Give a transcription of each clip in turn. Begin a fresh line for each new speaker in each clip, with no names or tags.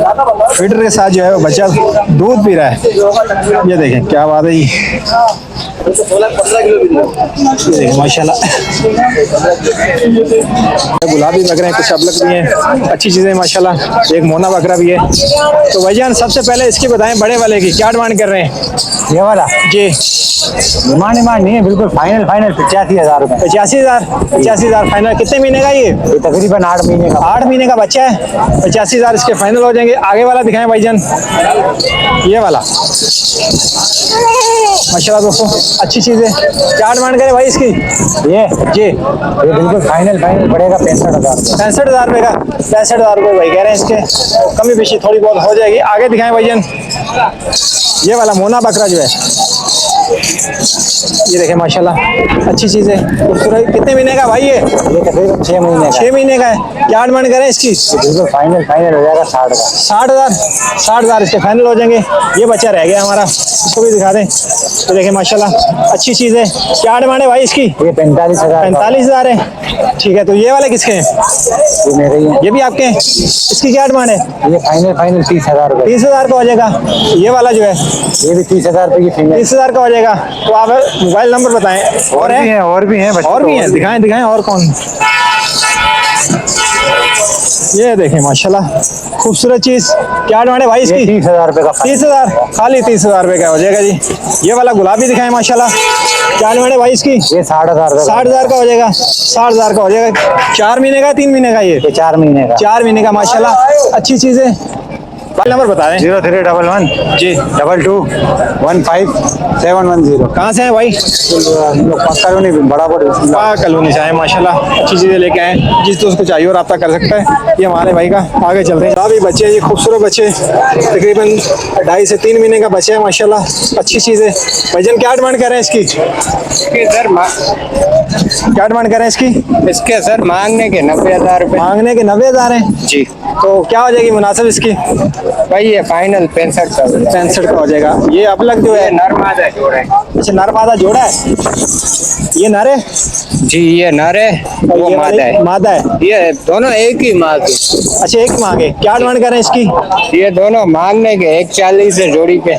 Feeder के साथ जो है वो बच्चा दूध पी रहा है। ये देखें क्या बात है जी, माशाल्लाह। गुलाबी बकरे हैं, कुछ अबलक भी हैं, अच्छी चीज़ें माशाल्लाह। एक मोना बकरा भी है। तो भाईजान सबसे पहले इसकी बताएं, बड़े वाले की क्या डिमांड कर रहे हैं?
ये वाला
जी
डिमांड नहीं है, बिल्कुल फाइनल 85,000 रुपये।
85,000 फाइनल। कितने महीने का ये?
तकरीबन 8 महीने का।
8 महीने का बच्चा है। 85,000 इसके फाइनल हो जाएंगे। आगे वाला दिखाएं भाईजान, ये वाला माशाल्लाह दोस्तों, अच्छी चीज़ है। क्या डिमांड करें भाई इसकी?
ये
बिल्कुल
फाइनल पड़ेगा 65,000।
65,000 रुपये का। 65,000 रुपये भाई कह रहे हैं इसके, कमी बेशी थोड़ी बहुत हो जाएगी। आगे दिखाएं भाईजान, ये वाला मोना बकरा जो है, ये देखें माशाल्लाह, अच्छी चीज़ है, खूबसूरत। कितने महीने का भाई ये?
तकरीबन 6 महीने का।
6 महीने का है। क्या डिमांड करें इसकी?
बिल्कुल फाइनल हो जाएगा 60 का।
60,000 इसके फाइनल हो जाएंगे। ये बच्चा रह गया हमारा, इसको भी दिखा दें। तो देखें माशाल्लाह, अच्छी चीज़ है। क्या डिमांड है भाई इसकी?
ये 45,000।
45,000 है, ठीक है। तो ये वाले किसके हैं?
ये मेरे ही हैं।
ये भी आपके हैं। इसकी क्या डिमांड है?
ये फाइनल 30,000 रुपये।
30,000 का हो जाएगा। ये वाला जो है
ये भी 30,000 रुपये की फीमेल।
30,000 का हो जाएगा। तो आप मोबाइल नंबर बताएं।
और भी हैं
और भी हैं, दिखाएं और कौन? ये देखें माशाल्लाह, खूबसूरत चीज़। क्या डिमांड है भाई इसकी?
30,000 रुपये का।
30,000, खाली 30,000 रुपये का हो जाएगा जी। ये वाला गुलाबी दिखाएं माशाल्लाह। क्या डिमांड है भाई इसकी?
ये 60,000
60,000 का हो जाएगा। 60,000 का हो जाएगा। 4 महीने का, 3 महीने का? ये
4 महीने का।
4 महीने का माशाल्लाह, अच्छी चीज़ है। नंबर बता दें।
0311
जी
2215
कहाँ से हैं भाई?
कॉलोनी बड़ा
कॉलोनी से आए माशाल्लाह, अच्छी चीज़ें लेके आए। जिस दोस्त को चाहिए और रब्ता कर सकता है। ये हमारे भाई का। आगे चलते हैं। अभी बच्चे, ये खूबसूरत बच्चे, तकरीबन 2.5 से 3 महीने का बच्चा है माशाल्लाह, अच्छी चीज़ है। भाईजान क्या डिमांड कर रहे हैं इसकी?
सर
क्या डिमांड कर रहे हैं इसकी?
इसके सर मांगने के 90,000 रुपये।
मांगने के 90,000 हैं
जी।
तो क्या हो जाएगी मुनासिब इसकी?
भाई ये फाइनल 65
का हो जाएगा। ये अपलग जो है
नर मादा जोड़ा है।
अच्छा, नर मादा जोड़ा है। ये नर है
जी, ये नर है, वो मादा है।
मादा है।
ये दोनों एक ही माँ की।
अच्छा, एक मांगे। क्या डिमांड कर रहे हैं इसकी?
ये दोनों मांगने के 140 है जोड़ी पे।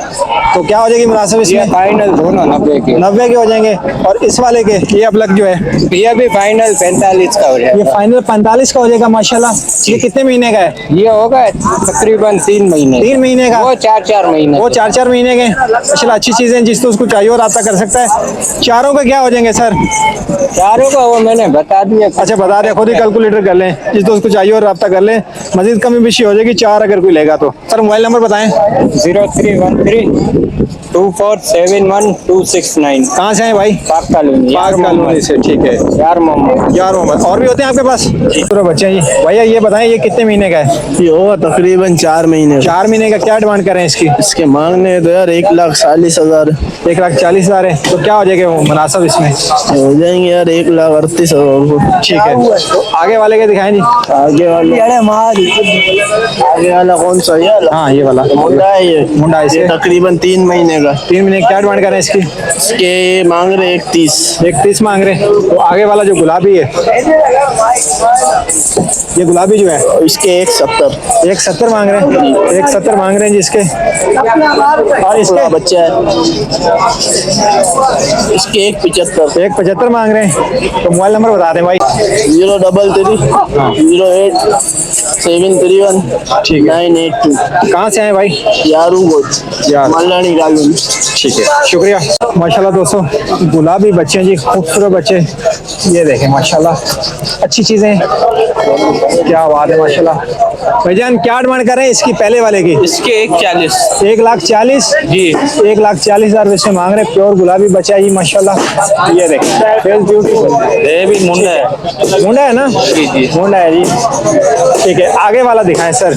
तो क्या हो जाएगी मुनासिब
ये
इसमें?
फाइनल दोनों 90 के।
90 के हो जाएंगे। और इस वाले के, ये अपलग जो है,
ये भी फाइनल 45 का हो जाएगा।
ये फाइनल 45 का हो जाएगा माशाल्लाह। ये कितने महीने का है?
ये होगा तकरीबन 3 महीने।
3 महीने का।
वो 4-4 महीने।
वो 4-4 महीने के। माशाल्लाह, अच्छी चीज़ें, जिस तो उसको चाहिए और रब्ता कर सकता है। चारों का क्या हो जाएंगे सर?
चारों का वो मैंने बता दिया।
अच्छा, बता दें, खुद ही कैलकुलेटर कर लें। जिस दोस्त को चाहिए और रब्ता कर लें। मजीद कमी बेशी हो जाएगी 4 अगर कोई लेगा तो। सर मोबाइल नंबर बताएं।
03132471
कहाँ से हैं भाई?
पाक कॉलोनी
से। ठीक है
यार
मोहम्मद। और भी होते हैं आपके पास? पूरे बच्चे हैं जी। भैया ये बताएं, ये कितने महीने का है?
ये होगा तकरीबन 4 महीने।
4 महीने का। क्या डिमांड करें इसकी?
इसके मांगने तो यार 1,40,000।
1,40,000 है। तो क्या हो जाएगा वो मुनासिब इसमें?
हो जाएंगे यार 1,38,000।
ठीक है। तो आगे वाले के दिखाएं जी।
आगे वाला कौन सा?
हाँ, ये वाला
मुंडा है। ये
मुंडा है।
ये तकरीबन 3 महीने का।
3 महीने। क्या डिमांड करें इसकी?
इसके मांग रहे 31।
31 मांग रहे हैं। तो आगे वाला जो गुलाबी है, ये गुलाबी जो है,
इसके 1,70।
1,70 मांग रहे हैं। 1,70 मांग रहे हैं जिसके। और इसका
बच्चा है, इसके 1,75।
1,75 मांग रहे हैं। तो मोबाइल नंबर बता दें भाई।
033-0871-982।
कहाँ से आए भाई?
यारू गोद
यार
मल्लानी गालून।
ठीक है, शुक्रिया। माशाल्लाह दोस्तों, गुलाबी बच्चे हैं जी, खूबसूरत बच्चे। ये देखें माशाल्लाह, अच्छी चीज़ें, क्या बात है माशाल्लाह। भाईजान क्या डिमांड कर रहे हैं इसकी, पहले वाले की?
इसके 140।
1,40,000
जी।
1,40,000 रुपये मांग रहे हैं। प्योर गुलाबी बच्चा है जी माशाल्लाह। ये देखें,
ये भी मुंडा है।
मुंडा है ना?
जी जी,
मुंडा है जी। ठीक है, आगे वाला दिखाएं सर।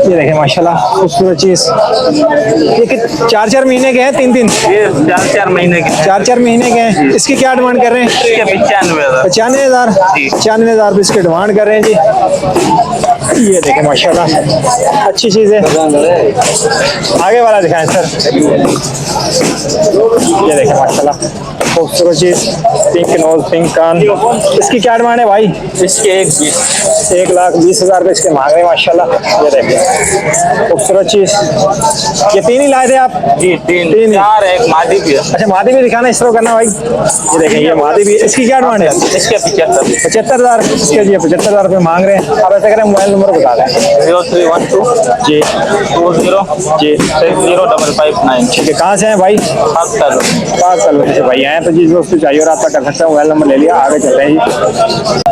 ये देखें माशाल्लाह, खूबसूरत चीज़। ये 4-4 महीने के हैं? 3-3?
ये 4-4 महीने के।
4-4 महीने के हैं। इसकी क्या डिमांड कर रहे हैं?
95,000।
95,000। 95,000 रुपये इसके डिमांड कर रहे हैं जी। ये देखें माशाल्लाह, अच्छी चीज़ है। आगे वाला दिखाएं सर। ये देखें माशाल्लाह, खूबसूरत चीज़, पिंक नोज, पिंक कान। इसकी क्या डिमांड है भाई?
इसके 120।
1,20,000 रुपये इसके मांग रहे हैं माशाल्लाह। ये देखिए खूबसूरत चीज। ये तीन ही लाए थे आप?
जी तीन
तीन।
चार है, एक मादी भी है।
अच्छा मादी भी दिखाना, इस तरह करना भाई। ये देखें ये मादी भी, इसकी क्या डिमांड है?
इसके 75
75,000 इसके जी, 75,000 रुपये मांग रहे हैं। आप ऐसा करें मोबाइल नंबर बता दें।
0312
जी
20
जी
605559।
ठीक है। कहाँ से हैं भाई? पाँच साल से भाई आए, तो जिस दोस्त को चाहिए और आपका कर सकते हैं, मोबाइल नंबर ले लिया, आगे चल रहे हैं जी।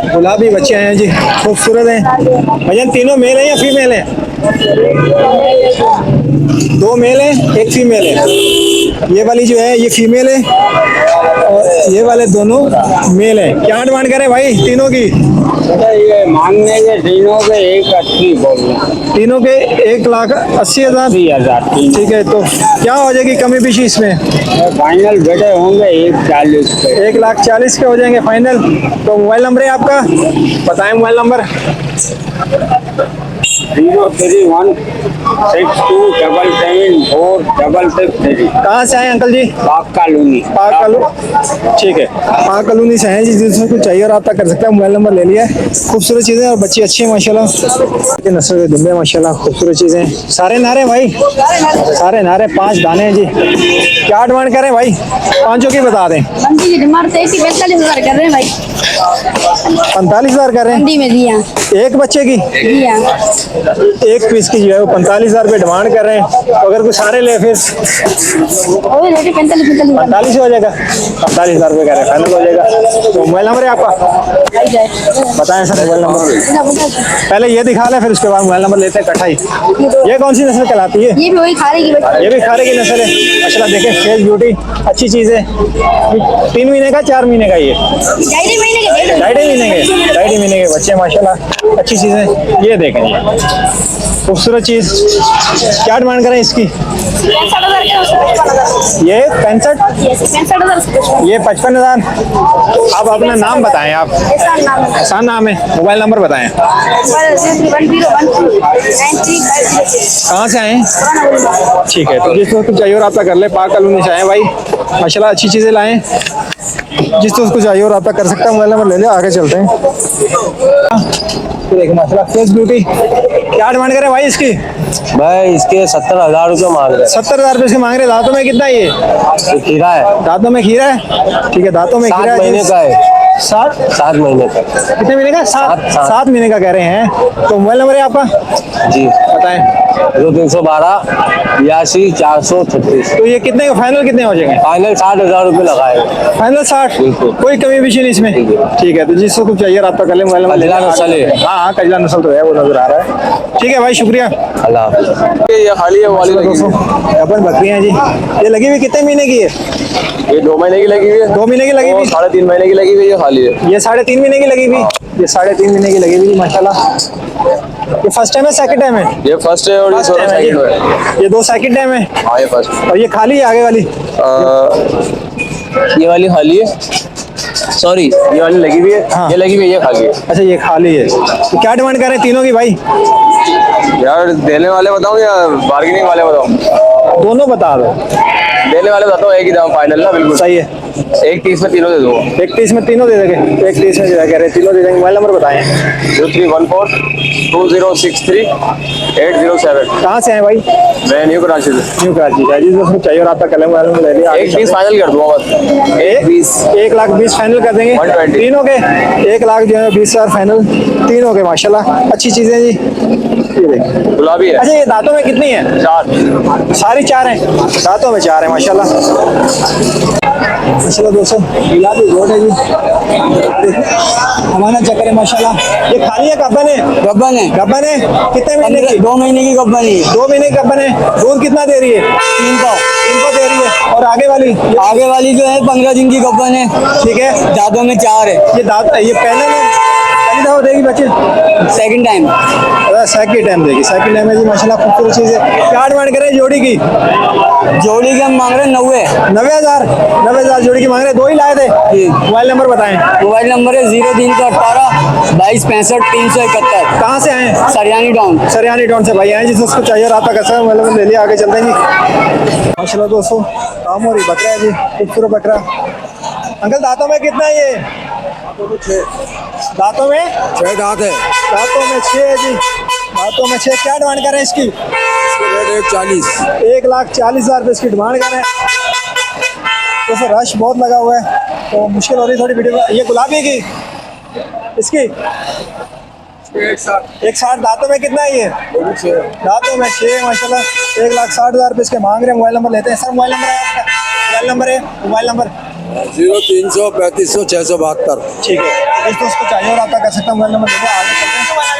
गुलाबी बच्चे हैं जी, खूबसूरत हैं भैया। तीनों मेल हैं या फीमेल हैं? दो मेल हैं एक फीमेल है। ये वाली जो है ये फीमेल है और ये वाले दोनों मेल हैं। क्या डिमांड करें भाई तीनों की?
ये मांगने के तीनों के 180 बोल रहे हैं।
तीनों के 1,80,000।
80,000
ठीक है, तो क्या हो जाएगी कमी पेशी इसमें?
फाइनल बेटे होंगे 140 पे।
1,40,000 के हो जाएंगे फाइनल। तो मोबाइल नंबर है आपका, बताएं मोबाइल नंबर।
0316277474663।
कहाँ से आए अंकल जी?
पाक कॉलोनी।
ठीक है, पाक कॉलोनी से हैं जी। जिसको कुछ चाहिए और आप तक कर सकते हैं, मोबाइल नंबर ले लिया है। खूबसूरत चीज़ें और बच्चे अच्छे हैं माशाल्लाह। ये नस्ल के दुम्बे माशाल्लाह, खूबसूरत चीज़ें। सारे नारे भाई, सारे नारे 5 दाने हैं जी। क्या डिमांड करें भाई? पाँचों की बता दें।
मंडी की डिमांड तो 45,000 कर रहे हैं भाई।
45,000 कर रहे हैं
मंडी में जी हाँ।
एक बच्चे की?
जी हाँ।
एक पीस की जो है वो 45,000 रुपये डिमांड कर रहे हैं। तो अगर कुछ सारे ले फिर
वही रेट 45
45 हो जाएगा। 45,000 रुपये कह रहे हैं, फाइनल हो जाएगा। तो मोबाइल नंबर है आपका, बताएं सर मोबाइल नंबर। पहले ये दिखा लें फिर उसके बाद मोबाइल नंबर लेते हैं इकट्ठा ही। ये कौन सी नस्ल कहलाती है?
ये भी वही खा रही है।
ये भी खारे की नस्ल है माशाल्लाह। देखें फेस ब्यूटी अच्छी चीज़ है। 3 महीने का 4 महीने का? ये
2.5 महीने के
2.5 महीने के बच्चे माशाल्लाह, अच्छी चीज़ है। ये देखें ये खूबसूरत चीज़। क्या डिमांड करें इसकी?
65,000।
ये 65,
65,000।
ये 55,000। आप अपना नाम बताएं। आप आसान नाम है, मोबाइल नंबर बताएं। कहाँ से आए? ठीक है, तो जिस दोस्त को चाहिए और आपका कर ले। पाक कॉलोनी से आए भाई माशाल्लाह, अच्छी चीज़ें लाएं। जिस दोस्त को चाहिए और आपका कर सकता है, मोबाइल नंबर ले लिया, आगे चलते हैं। तो देखिए माशाल्लाह फेस ब्यूटी। क्या डिमांड करें भाई इसकी?
भाई इसके 70,000 रुपये मांग रहे
70,000 रुपये इसके मांग रहे। दांतों में कितना ये?
हैं। खीरा है,
दांतों में खीरा है। ठीक है, दांतों में
7
खीरा है।
महीने का है।
7
महीने का।
कितने महीने का? 7 महीने का कह रहे हैं। तो मोबाइल नंबर है आपका,
जी
बताएं।
0312 82 436।
तो ये कितने का फाइनल कितने हो जाएंगे?
फाइनल 60,000 रुपये लगाए।
फाइनल 60।
बिल्कुल।
कोई कमी पेशी नहीं इसमें। ठीक है, तो जिसको कुछ चाहिए आपका कर ले, मोबाइल नंबर ले
कजला
लें।
नस्ल है।
हाँ हाँ, कजला नस्ल तो है, वो नजर आ रहा है। ठीक है भाई, शुक्रिया।
अल्लाह।
ये खाली है वाली लगी
दोस्तों अपन बकरियाँ जी, ये लगी हुई कितने महीने की है?
ये 2 महीने की लगी हुई है।
2 महीने की लगी हुई?
3.5 महीने की लगी हुई है, खाली है।
ये 3.5 महीने की लगी हुई। ये 3.5 महीने की लगी हुई माशाल्लाह। ये फर्स्ट टाइम है सेकंड टाइम है?
ये फर्स्ट है और ये
First time है
सेकंड है।
जी। ये 2 सेकंड टाइम है
हाँ ये फर्स्ट।
और ये खाली है आगे वाली?
ये वाली खाली है, सॉरी ये वाली लगी हुई है।
हाँ।
ये लगी हुई है, ये खाली है।
अच्छा ये खाली है। तो क्या डिमांड कर रहे हैं तीनों की भाई?
यार देने वाले बताऊं या बार्गेनिंग वाले बताऊं?
दोनों बता दो।
देने वाले बताता हूँ, एक ही दाम फाइनल ना, बिल्कुल
सही है।
1.30 में तीनों दे दूंगा।
1.30 में तीनों दे देंगे। 1.30 में जो है कह रहे हैं तीनों दे देंगे। मोबाइल नंबर बताएं।
0314 2063 807।
कहाँ से हैं भाई?
मैं न्यू कराची से।
न्यू कराची से। जिस दोस्त को चाहिए और आपका कलम मोबाइल नंबर ले लिया, आगे
1.20 फाइनल कर दूंगा बस। 1.20
1,20,000 फाइनल कर देंगे
120।
तीनों के। 1,20,000 फाइनल तीनों के माशाल्लाह, अच्छी चीजें जी। ये देखिए।
गुलाबी है।
अच्छा ये दांतों में कितनी है?
4।
सारी 4 हैं, दांतों में 4 है माशाल्लाह। माशाल्लाह दोस्तों गुलाबी गोट है जी। हमारा चक्कर है माशाल्लाह। ये खाली है गब्बन है?
गब्बन है।
गब्बन है कितने महीने की?
2 महीने की गब्बन है।
2 महीने की गब्बन है। दूध कितना दे रही है?
3 पाव।
3 को दे रही है। और आगे वाली?
आगे वाली जो है 15 दिन की गब्बन है।
ठीक है,
दांतों में 4 है।
ये दांत ये पहले दफा देगी बच्चे?
Second time.
सेकंड टाइम देगी। सेकंड टाइम है जी माशाल्लाह, खूबसूरत चीज है। क्या डिमांड करें जोड़ी की?
जोड़ी के हम मांग रहे हैं
90,000 जोड़ी की मांग रहे हैं। 2 ही लाए थे।
जी।
मोबाइल नंबर बताएं।
मोबाइल नंबर है 0318 22 65 371।
कहाँ से आए?
सरियानी टाउन।
सरियानी टाउन से भाई आए। जिस उसको चाहिए रात का सर मोबाइल नंबर ले लिया, आगे चलते हैं जी। माशाल्लाह दोस्तों काम हो रही बकरा है जी, खूबसूरत बकरा। अंकल दांतों में कितना है ये? दांतों में
6 दांत है।
दांतों में 6 है जी, दांतों में 6। क्या डिमांड कर रहे हैं इसकी?
रेट 40।
1,40,000 रुपये इसकी डिमांड कर रहे हैं। तो फिर रश बहुत लगा हुआ है तो मुश्किल हो रही है थोड़ी वीडियो में। ये गुलाबी की इसकी 1,60। दांतों में कितना है ये? दांतों में 6 माशाल्लाह। 1,60,000 रुपये इसके मांग रहे हैं। मोबाइल नंबर लेते हैं सर। मोबाइल नंबर है आपका? मोबाइल नंबर है? Mobile number
0300 3500 672।
ठीक है। जिस दोस्त को चाहिए और आपका कर सकता है मोबाइल नंबर लेते हैं। आगे चलते हैं।